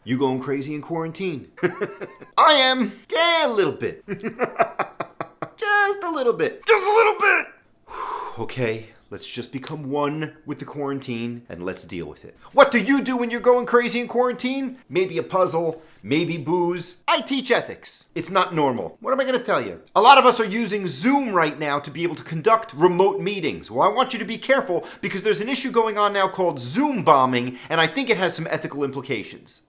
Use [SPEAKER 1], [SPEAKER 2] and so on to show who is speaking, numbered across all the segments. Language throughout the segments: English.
[SPEAKER 1] You going crazy in quarantine? I am. Yeah, a little bit. Just a little bit. Just a little bit. Okay, let's just become one with the quarantine and let's deal with it. What do you do when you're going crazy in quarantine? Maybe a puzzle, maybe booze. I teach ethics. It's not normal. What am I going to tell you? A lot of us are using Zoom right now to be able to conduct remote meetings. Well, I want you to be careful because there's an issue going on now called Zoombombing, and I think it has some ethical implications.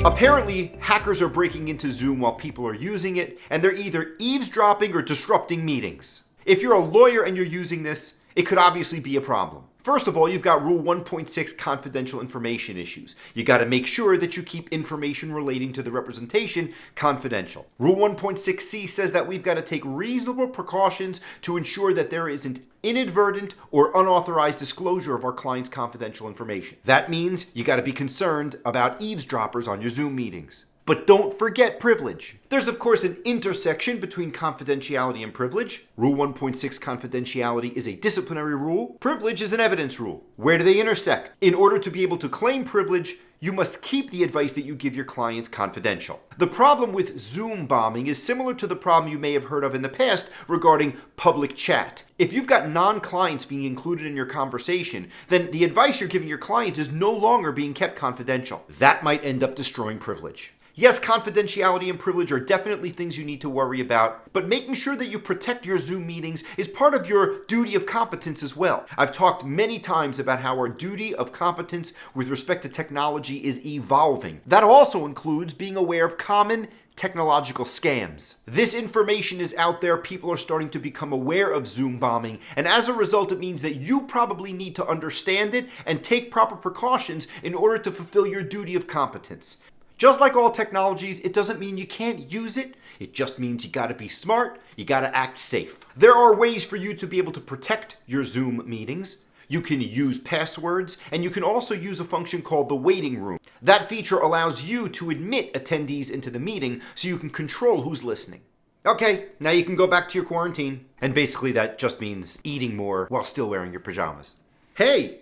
[SPEAKER 1] Apparently, hackers are breaking into Zoom while people are using it, and they're either eavesdropping or disrupting meetings. If you're a lawyer and you're using this, it could obviously be a problem. First of all, you've got Rule 1.6 confidential information issues. You got to make sure that you keep information relating to the representation confidential. Rule 1.6c says that we've got to take reasonable precautions to ensure that there isn't inadvertent or unauthorized disclosure of our client's confidential information. That means you got to be concerned about eavesdroppers on your Zoom meetings. But don't forget privilege. There's of course an intersection between confidentiality and privilege. Rule 1.6 confidentiality is a disciplinary rule. Privilege is an evidence rule. Where do they intersect? In order to be able to claim privilege, you must keep the advice that you give your clients confidential. The problem with Zoom bombing is similar to the problem you may have heard of in the past regarding public chat. If you've got non-clients being included in your conversation, then the advice you're giving your clients is no longer being kept confidential. That might end up destroying privilege. Yes, confidentiality and privilege are definitely things you need to worry about, but making sure that you protect your Zoom meetings is part of your duty of competence as well. I've talked many times about how our duty of competence with respect to technology is evolving. That also includes being aware of common technological scams. This information is out there, people are starting to become aware of Zoom bombing, and as a result it means that you probably need to understand it and take proper precautions in order to fulfill your duty of competence. Just like all technologies, it doesn't mean you can't use it. It just means you gotta be smart, you gotta act safe. There are ways for you to be able to protect your Zoom meetings. You can use passwords, and you can also use a function called the waiting room. That feature allows you to admit attendees into the meeting so you can control who's listening. Okay, now you can go back to your quarantine. And basically that just means eating more while still wearing your pajamas. Hey,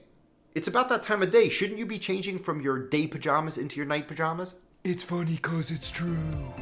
[SPEAKER 1] it's about that time of day. Shouldn't you be changing from your day pajamas into your night pajamas?
[SPEAKER 2] It's funny 'cause it's true.